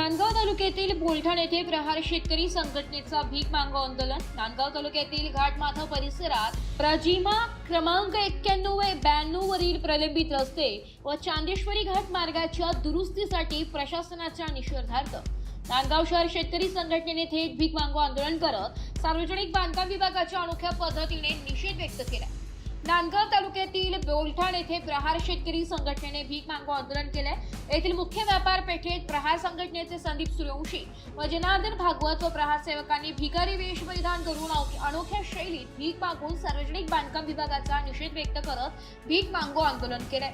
नांदगाव तालुक्यातील बोलठाण येथे प्रहार शेतकरी संघटनेचा भीक मागो आंदोलन। नांदगाव तालुक्यातील घाटमाथा परिसरात प्रजिमा क्रमांक 91 व 92 वरील प्रलंबित रस्ते व चांदेश्वरी घाट मार्गाच्या दुरुस्तीसाठी प्रशासनाच्या निषेधार्थ नांदगाव शहर शेतकरी संघटनेने थेट भीक मागो आंदोलन करत सार्वजनिक बांधकाम विभागाच्या अनोख्या पद्धतीने निषेध व्यक्त केला। नांदगाव तालुक्यातील बोलठाण येथे प्रहार शेतकरी संघटनेने भीक मागो आंदोलन केले। येथील मुख्य व्यापार पेठेत प्रहार संघटनेचे संदीप सूर्यवंशी व जनार्दन भागवत व प्रहार सेवकांनी भिकारी वेश परिधान करून अनोख्या शैलीत भीक मागून सार्वजनिक बांधकाम विभागाचा निषेध व्यक्त करत भीक मागो आंदोलन केले।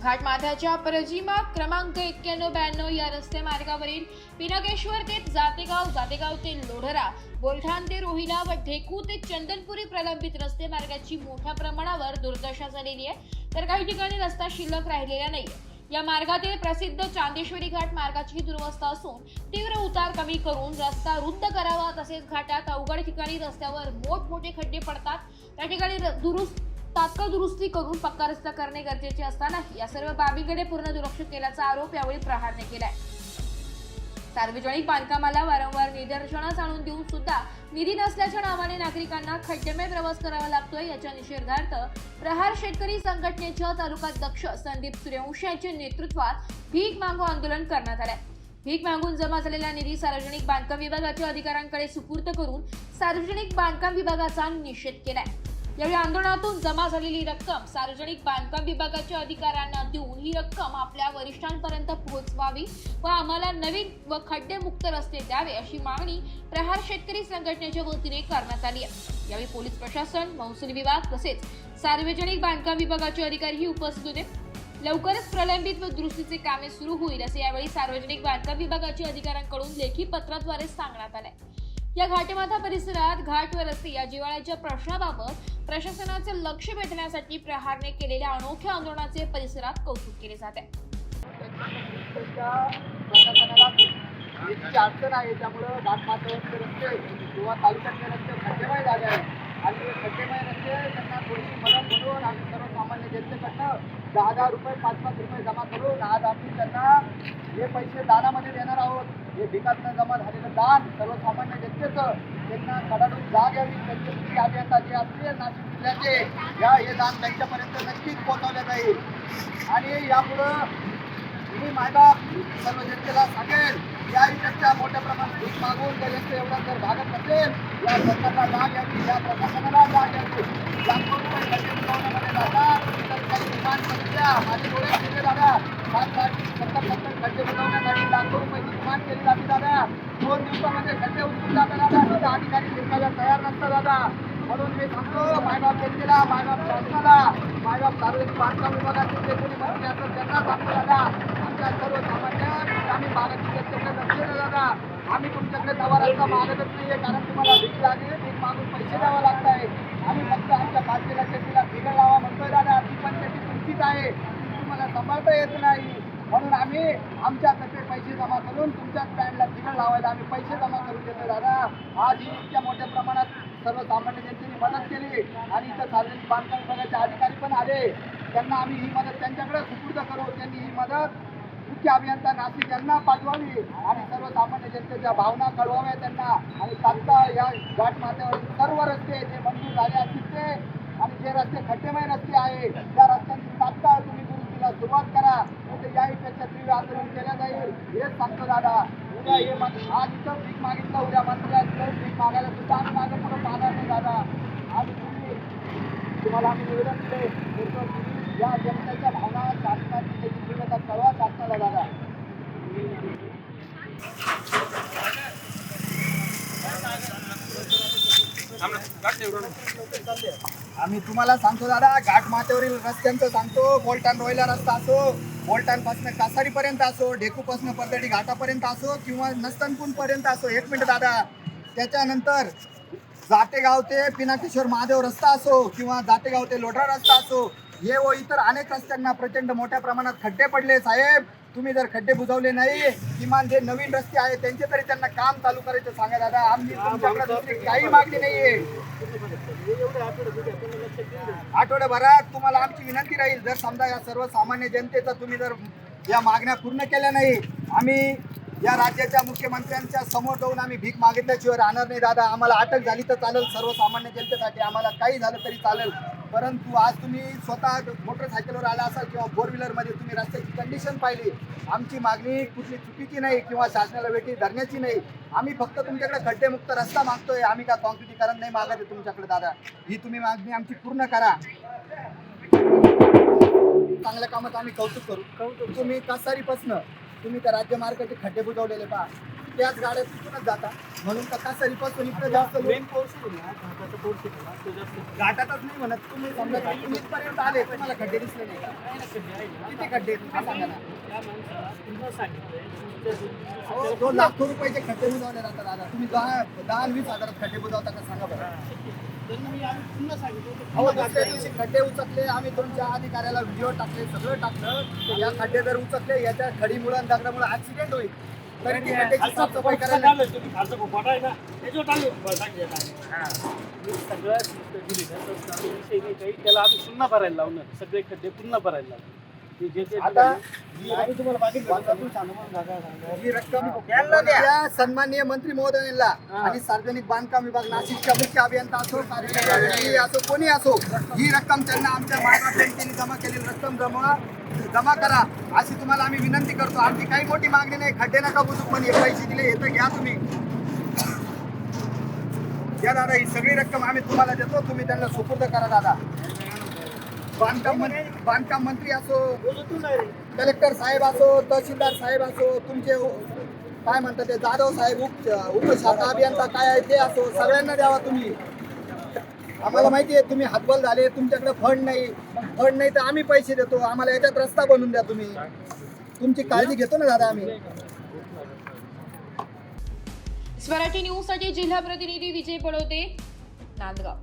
घाटमाथ्याच्या प्रजिमा क्रमांक 91-92 या रस्ते मार्गावरील पिनकेश्वर ते जातेगाव ते लोढरा, बोलठाण ते रोहिला व ढेकू ते चंदनपुरी प्रलंबित रस्ते मार्गाची मोठ्या प्रमाणावर दुर्दशा झालेली आहे, तर काही ठिकाणी रस्ता शिल्लक राहिलेला नाही। या मार्गातील प्रसिद्ध चांदेश्वरी घाट मार्गाची दुरवस्था असून तीव्र उतार कमी करून रस्ता रुंद करावा, तसेच घाटात अवघड ठिकाणी रस्त्यावर मोठमोठे खड्डे पडतात, त्या ठिकाणी तात्काळ दुरुस्ती करून पक्का रस्ता करणे गरजेचे असताना या सर्व बाबींकडे पूर्ण दुर्लक्ष केल्याचा आरोप यावेळी प्रहारने केलाय। सार्वजनिक बांधकामाला वारंवार निदर्शनास आणून देऊन सुद्धा निधी नसल्याच्या नावाने नागरिकांना खड्डेमय प्रवास करावा लागतोय। याच्या निषेधार्थ प्रहार शेतकरी संघटनेच्या तालुकाध्यक्ष संदीप सूर्यवंशी यांच्या नेतृत्वात भीक मागो आंदोलन करण्यात आले। भीक मागून जमा झालेला निधी सार्वजनिक बांधकाम विभागाच्या अधिकाऱ्यांकडे सुपूर्द करून सार्वजनिक बांधकाम विभागाचा निषेध केलाय। यावेळी आंदोलनातून जमा झालेली रक्कम सार्वजनिक बांधकाम विभागाच्या अधिकाऱ्यांना देऊन ही रक्कम आपल्या वरिष्ठांपर्यंत पोहोचवावी व आम्हाला नवीन व खड्डेमुक्त रस्ते द्यावे अशी मागणी प्रहार शेतकरी संघटनेच्या वतीने करण्यात आली आहे। यावेळी पोलीस प्रशासन, महसूल विभाग तसेच सार्वजनिक बांधकाम विभागाचे अधिकारीही उपस्थित होते। लवकरच प्रलंबित व दुरुस्तीचे कामे सुरू होईल असे यावेळी सार्वजनिक बांधकाम विभागाच्या अधिकाऱ्यांकडून लेखी पत्राद्वारे सांगण्यात आले। या घाटमाथा परिसरात घाट व रस्ते या जिव्हाळ्याच्या प्रश्नाबाबत प्रशासनाचे लक्ष वेधण्यासाठी प्रहारने केलेल्या अनोख्या आंदोलनाचे परिसरात कौतुक केले जाते। अडचण आहे, त्यामुळे घाटमाथ्यावरचे रस्ते किंवा तालुक्यातले रस्ते खड्डेमय झाले आहेत आणि खड्डेमय रस्ते त्यांना थोडीशी मदत म्हणून आम्ही सर्वसामान्य जनतेकडनं 10,000 रुपये 5-5 रुपये जमा करून आज आम्ही त्यांना हे पैसे दानामध्ये देणार आहोत। हे भिकातनं जमा झालेलं दान सर्वसामान्य जनतेचं त्यांना कडाडून जाग यावी, त्यांचे कृषी अभियंता जे असतील नाशिक जिल्ह्याचे हे दान त्यांच्यापर्यंत नक्कीच पोहोचवले जाईल। आणि यापुढं मी माझा सर्व जनतेला सांगेल या इकडच्या मोठ्या प्रमाणात भीक मागून जर यांचं एवढं जर भागत नसेल, या सरकारला जाग यावी, या प्रशासनाला जाग यावी। लाखो रुपये खड्डे बुजवण्यामध्ये जातात, तर काही दुकान समस्या माझे डोळे केले दादा 60-70 खड्डे बुजवण्यासाठी लाखो रुपयाची दुकान केली जाते दादा। 2 दिवसामध्ये खड्डे उचलून जातात दादा, तिथं अधिकारी लिखायला तयार नसतं दादा। म्हणून मी सांगतो मायबाप जनतेला, मायबाप शासनाला, मायबाप सार्वजनिक बांधकाम विभागाचे जे कोणी मंत्री असतात त्यांना सांगतो दादा, आमच्या सर्वसामान्य आम्ही मागाची जनतेकडे लक्ष द्या दादा। आम्ही तुमच्याकडे दवारांचा मागतच नाहीये, कारण तुम्हाला भीक लागली, भीक मागून पैसे द्यावं लागत आहे। आम्ही फक्त आमच्या खासगीला शेतीला बिघड लावा म्हणतोय दादा, ती पण शेती तुमचीच आहे, तुम्हाला सांभाळता येत नाही। म्हणून आम्ही आमच्यातर्फे पैसे जमा करून तुमच्या स्टँडला बिघड लावायला आम्ही पैसे जमा करून देतोय दादा। आज ही इतक्या मोठ्या प्रमाणात सर्वसामान्य जनतेने मदत केली आणि इथं सार्वजनिक बांधकाम विभागाचे अधिकारी पण आले, त्यांना आम्ही ही मदत त्यांच्याकडे सुपूर्द करू। त्यांनी ही मदत मुख्य अभियंता नाशिक यांना पाठवावी आणि सर्वसामान्य जनतेच्या भावना कळवाव्या त्यांना। आणि तात्काळ या घाटमाथ्यावर सर्व रस्ते जे मंजूर झाले असतील ते आणि जे रस्ते खड्डेमय रस्ते आहे त्या रस्त्यांची तात्काळ तुम्ही दुरुस्तीला सुरुवात करा, म्हणजे याहीपेक्षा तीव्र आंदोलन केलं जाईल हेच सांगतो दादा। उद्या हे आज इथं भीक मागितलं, उद्या मंत्र्याला भीक मागायला सुद्धा आम्ही मागं पुढं पाहणार नाही दादा। आणि तुम्हाला आम्ही निवेदन दिले, या जनतेच्या भावना शासनाची त्याची तीव्रता कळवा शासनाला दादा। आम्ही तुम्हाला सांगतो दादा, घाटमाथ्यावरील रस्त्यांचं सांगतो, बोलठाण रोहिला रस्ता असो, बोलठाणपासून कासारीपर्यंत असो, ढेकूपासून परदडी घाटापर्यंत असो किंवा नस्तनपूर पर्यंत असो, 1 मिनिट दादा, त्याच्यानंतर जातेगाव ते पिनाकेश्वर महादेव रस्ता असो किंवा जातेगाव ते लोढरा रस्ता असो, हे व इतर अनेक रस्त्यांना प्रचंड मोठ्या प्रमाणात खड्डे पडले। साहेब, तुम्ही जर खड्डे बुजवले नाही, किमान जे नवीन रस्ते आहेत त्यांचे तरी त्यांना काम चालू करायचं सांगा दादा। आम्ही तुमच्याकडे दुसरी काही मागणी नाहीये। आठवड्याभरात तुम्हाला आमची विनंती राहील, जर समजा या सर्वसामान्य जनतेचा तुम्ही जर या मागण्या पूर्ण केल्या नाही, आम्ही या राज्याच्या मुख्यमंत्र्यांच्या समोर जाऊन आम्ही भीक मागितल्याशिवाय राहणार नाही दादा. आम्हाला अटक झाली तर चालेल, सर्वसामान्य जनतेसाठी आम्हाला काही झालं तरी चालेल, परंतु आज तुम्ही स्वतः मोटरसायकलवर आला असाल किंवा फोर व्हीलरमध्ये तुम्ही रस्त्याची कंडिशन पाहिली. आमची मागणी कुठली चुकीची नाही किंवा शासनाला वेठी धरण्याची नाही. आम्ही फक्त तुमच्याकडे खड्डेमुक्त रस्ता मागतोय. आम्ही का कॉन्क्रिटीकरण नाही मागत आहे तुमच्याकडे दादा. ही तुम्ही मागणी आमची पूर्ण करा. चांगल्या कामात आम्ही कौतुक करू. तुम्ही कासारीपासनं तुम्ही त्या राज्य मार्गाचे खड्डे बुजवलेले पहा, त्याच गाड्या तिथूनच जाता, म्हणून का कासारीपासून इकडे जास्त घाटातच नाही म्हणत. तुम्ही समजा तुम्ही इथपर्यंत आले, तुम्हाला खड्डे दिसले नाही का? किती खड्डे तुम्ही सांगा ना. हो, 2 लाख रुपयाचे खड्डे बुजवले जातात दादा. तुम्ही 10-20 हजारात खड्डे बुजवता का सांगा बरं. हो, दुसऱ्या दिवशी खड्डे उचकले, आम्ही तुमच्या अधिकाऱ्याला व्हिडिओ टाकले, सगळं टाकलं. या खड्डे जर उचकले, याच्या खडीमुळे आणि दगडामुळे ऍक्सिडेंट होईल, तरी ती खड्ड्याची साफसफाई करायला त्याला आम्ही पुन्हा भरायला लावणार, सगळे खड्डे पुन्हा भरायला लावणार. आता ही रक्कम या सन्माननीय मंत्री महोदयांना आणि सार्वजनिक बांधकाम विभाग नाशिकच्या मुख्य अभियंता असो, कार्यकारी असो, कोणी असो, ही रक्कम त्यांना आमच्या महाराष्ट्र बँकेने जमा केलेली रक्कम जमा करा अशी तुम्हाला आम्ही विनंती करतो. आमची काही मोठी मागणी नाही. खड्डे नका बुजू, पण हे पैसे दिले हे तर घ्या तुम्ही. या दादा, ही सगळी रक्कम आम्ही तुम्हाला देतो, तुम्ही त्यांना सुपूर्द करा दादा. बांधकाम मंत्री असो, कलेक्टर साहेब असो, तहसीलदार साहेब असो, तुमचे काय म्हणतात ते जाधव साहेब उपशाखा अभियंता काय आहे ते असो, सगळ्यांना द्यावा तुम्ही. आम्हाला माहिती आहे तुम्ही हातबल झाले, तुमच्याकडे फंड नाही तर आम्ही पैसे देतो. आम्हाला याच्यात रस्ता बनवून द्या तुम्ही. तुमची काळजी घेतो ना दादा आम्ही. स्वराज्य न्यूज साठी जिल्हा प्रतिनिधी विजय पडोते, नांदगाव.